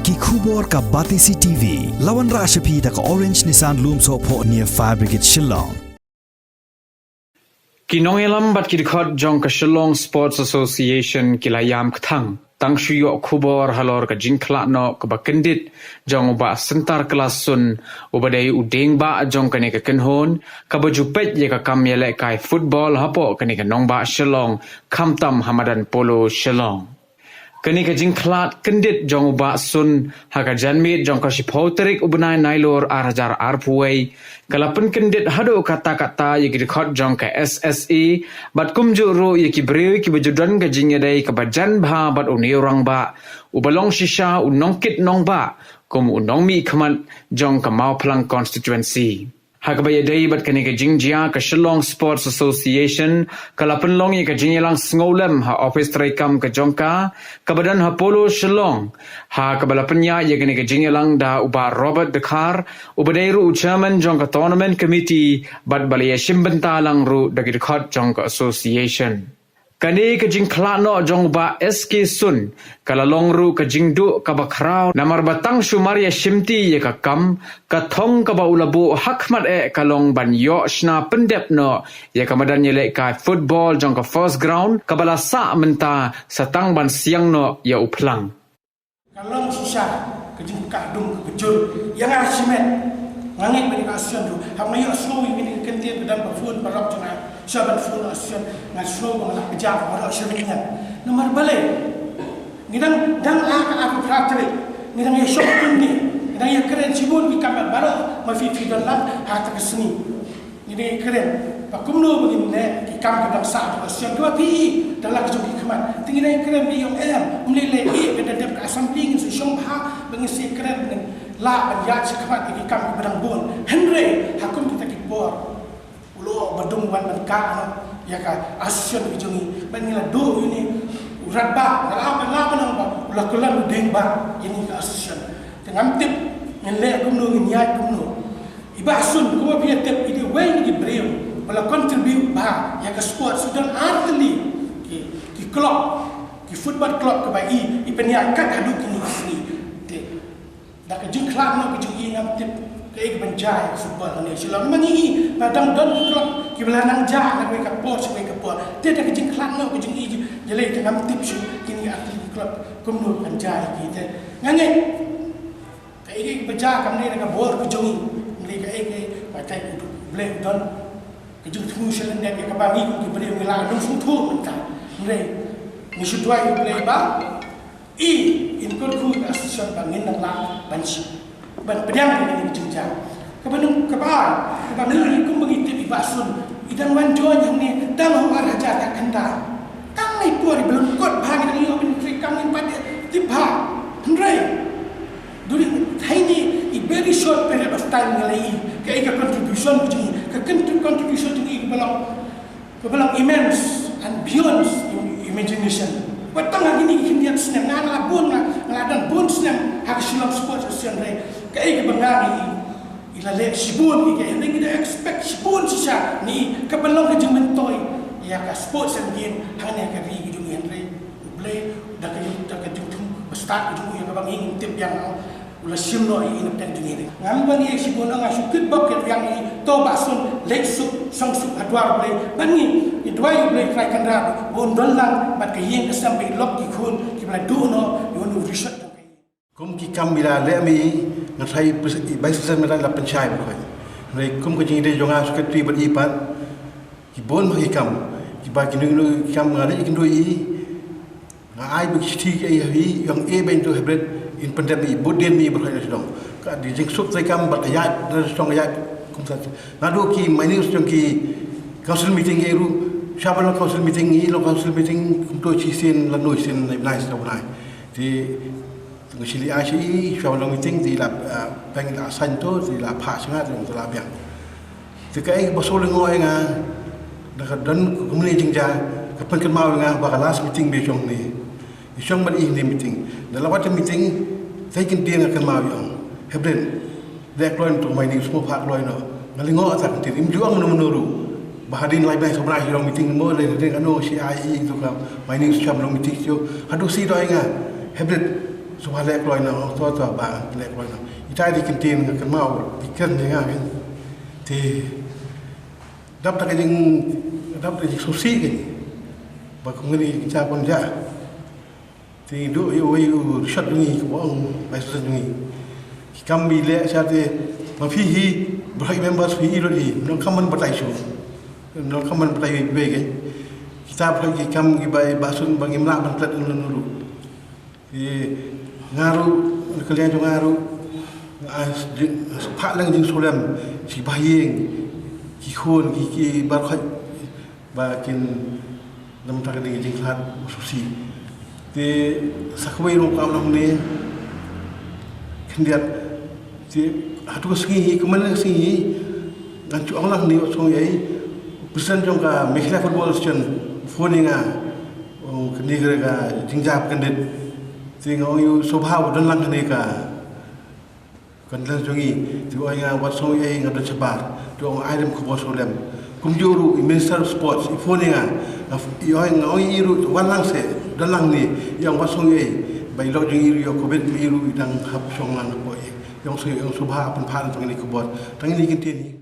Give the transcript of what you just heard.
ki khubor ka Batisi TV lawan ra shapi ta ka Orange Nissan Loom so pho near Fire Brigade Shillong Kinong elam bat kidkhot jong ka Shillong Sports Association kilayam kthang tang shuyo khubor halor ka jingkhla no ka bakendit jong ba sentar kelas sun ubadai udeng ba jong ka ne ka kenhon ka bajupet ye ka kam yele kai football hapo ka ne ka nong ba Shillong khamtam hamadan polo Shillong kani ka jingkhlat kendit jong ba sun haka janmit jong ka shiphoterik ubnai nailor arhajar arpuai kalapan kendit hado kata-kata ye kidkhot jong ka SSE bat kumju ro ye ki breu ki bajudan ka jingadai ka bajan bha bat uniurang ba ubalong shisha unongkit nong ba kum unong mi khamat jong ka mau plang constituency Hakabaya day bat kani ka jingjia ka Shillong Sports Association kalapan long ye ka jingilang sngolam ha office traikam ka jongka kabadan ha polo Shillong ha kabalapanya ye kani ka jingilang da uba Robert Dekar ubadairu chairman jongka tournament committee bat balaya shimbenta lang ru dagi khot jongka association Kani ka jingklano jong ba SK Sun kalalong ru ka jingdu ka bakrao namar batang shumaria shimti ye ka kam ka thong ka ba ulabu hakmat e kalong ban yo shna pendep no ye ka madan ye le ka football jong ka first ground ka bala sa menta satang ban siang no ya uplang kalong sisa ka jing ka dung ka jul yang asimet ngangit bani asion du hamayo slow bani kentie bedam ba phone barok tuna saban phone asion na slow bang pejak ora sheminya nomor bale ngidang dang la ka aku pratri ngidang ye shop kundi ngidang ye keren sibun bi kamar baro ma fi dalam hata kesni ngidang keren pa kumno begin ne ki kam ka dang sa asion dua pi dalam kejuki kemat tingin keren bi yong mlele e ka dadap ka samping su shong ha bangisi keren la banyak sekemat ini kami berang bon Henry hakum kita kibor ulo badung wan mereka ya ka asion bijungi banila do ini urat ba la nang ba ula kulan deng ba ini ka asion dengan tip ngele akum no ngiat kum no iba asun ko bi tip ini way ni breu wala contribute ba ya ka sport sudan artli ki club ki football club ka ba i penia kat hadu kini sini dak jing klub no ke jing ngam tip ke ik banjai football ni silam mani padang don klub ki belanang ja nak ke port ke port te dak jing klub no ke jing i jele ke ngam tip su kini atlet klub kum no banjai ki te ngange ke ik baja kam ni dak bor ke jing ni ke ik ba tai ble don ke jing thu silan dak ke ba ni ki bre mila dong su thu ta ni ni su dua ble ba in kurku asosiasi bangin nang la banci ban pedang ni jenjang kebanung kebanung ni kum begitu ibasun idan wanjo yang ni dalam raja tak kanda tang ni puari belum kot bang ni yo bin trikam ni pada tiba hendrai duli hai ni i very short period of time ngalai ke contribution ke contribution ni kebalang immense and beyond imagination Watang lagi ni kindian senam ngana bun ngadan bun senam hak Shillong Sports Association kai ke bangani ila le sibun ke ni kita expect sibun sisa ni ke belong ke jengmentoi ya ka sports and game hanya ke ri gitu ni andre ble dak ke jengtum start gitu ya ka bang tip yang ula simno ini tak dunia ngam bani sibun nga sukit bucket yang ni to basun lek sup sang sup adwar ble bani dua yang boleh try kandar bon dolang bat ke yang sampai lok ki khun ki bla du no yo no research kum ki kam bila le mi ngai bai sen mela la penchai ba khoi nei kum ko jing de jonga secretary bat ipan ki bon ma ki kam ki ba ki nu kam ngale ki ndoi nga ai bi ti ke hi yang e ben to hebret in pandemi bodien mi ba khoi dong ka di jing sup sai kam bat ya song ya kum sa na do ki minus jong ki council meeting e ru Siapa council meeting ni, council meeting untuk cisin lalu cisin naik sebenarnya. Di tunggu sili asyik, siapa meeting di la pengen asan tu di la pas sangat yang telah biang. Sekai basol ngoi ngah, dah dan kemudian jengja kapan kemau ngah bakal last meeting besok ni. Besok ber ini meeting. Dalam waktu meeting saya kini ngah kemau yang hebren. Dek loin tu main di semua pak loin no. Ngalingo atas nanti imjuang menuru. Bahadin lai bai sobra hirong meeting mo le de ano CIE tu ka mining scam long meeting jo hadu si doi nga hebret soal lek loy na to ba lek loy na itai di kintin kan mau ikan yang kan thì đắp ra cái sushi cái và không cái gì cha con dạ thì đối với shot ini của ông bài xuất ini kami lệ cha thì mà phi hi berhak members phi hi rồi nó không mình bắt tay xuống nó không mình bắt tay về cái kita pergi kami bài basun bagi melak bantet dulu thì ngaru kalian juga ngaru pak lang jing solam si bayeng ki khôn ki bar khaj ba kin nam tak ding jing khat susi te sakwai ro kam nam ne khendiat te hatu singi kuman singi ngan chu ang lang ni so yai pesan jong ka mekhla football station phoninga o kni ga jingjap kandit te ngau yu sobha don lang ne ka kan la jongi tu ai nga wat so ai nga do chabar tu ang item ko bos olem kum juru minister of sports ifoninga yo nga oi iru wan lang se dan lang ni yang wat so ai bai lo jongi iru yo ko bet iru dang hap song lang ko yang so subha pan phan tang ni ko bos tang ni kin tin ni